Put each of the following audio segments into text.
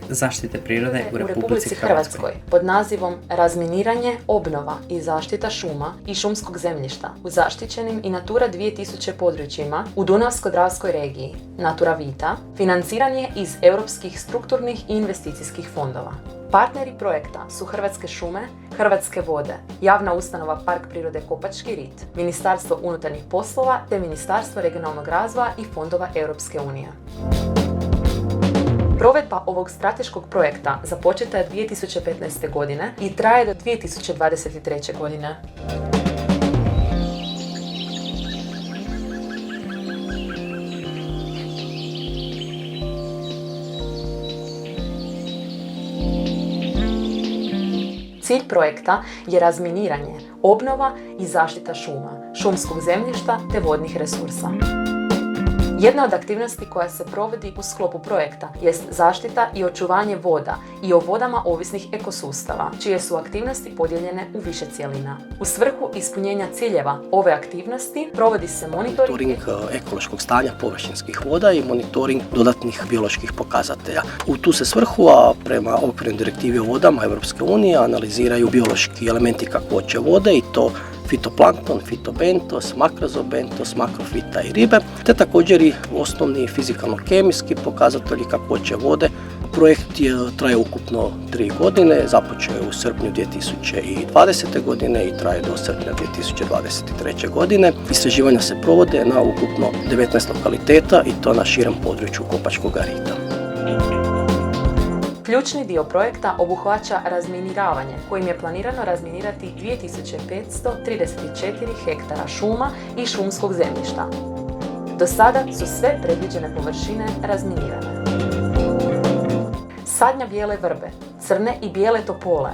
zaštite prirode u Republici Hrvatskoj pod nazivom Razminiranje, obnova i zaštita šuma i šumskog zemljišta u zaštićenim i Natura 2000 područjima u Dunavsko-Dravskoj regiji, Natura Vita, financiran je iz europskih strukturnih i investicijskih fondova. Partneri projekta su Hrvatske šume, Hrvatske vode, javna ustanova Park prirode Kopački rit, Ministarstvo unutarnjih poslova te Ministarstvo regionalnog razvoja i fondova Europske unije. Provedba ovog strateškog projekta započeta je 2015. godine i traje do 2023. godine. Cilj projekta je razminiranje, obnova i zaštita šuma, šumskog zemljišta te vodnih resursa. Jedna od aktivnosti koja se provodi u sklopu projekta jest zaštita i očuvanje voda i o vodama ovisnih ekosustava, čije su aktivnosti podijeljene u više cjelina. U svrhu ispunjenja ciljeva ove aktivnosti provodi se monitoring ekološkog stanja površinskih voda i monitoring dodatnih bioloških pokazatelja. U tu se svrhu, a prema okvirnoj direktivi o vodama Europske unije, analiziraju biološki elementi kakvoće vode i to fitoplankton, fitobentos, makrozobentos, makrofita i ribe, te također i osnovni fizikalno-kemijski pokazatelji kakvoće vode. Projekt traje ukupno 3 godine, započeo je u srpnju 2020. godine i traje do srpnja 2023. godine. Istraživanja se provode na ukupno 19 lokaliteta i to na širem području Kopačkog rita. Ključni dio projekta obuhvaća razminiravanje, kojim je planirano razminirati 2534 hektara šuma i šumskog zemljišta. Do sada su sve predviđene površine razminirane. Sadnja bijele vrbe, crne i bijele topole,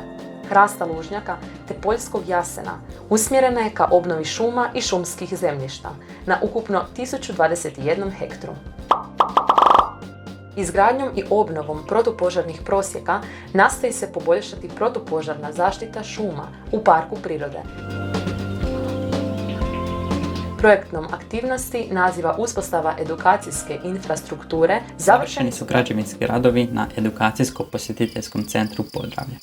hrasta lužnjaka te poljskog jasena usmjerena je ka obnovi šuma i šumskih zemljišta na ukupno 1021 hektru. Izgradnjom i obnovom protupožarnih prosjeka nastoji se poboljšati protupožarna zaštita šuma u parku prirode. Projektnom aktivnosti naziva uspostava edukacijske infrastrukture završeni su građevinski radovi na edukacijsko-posjetiteljskom centru Podravlje.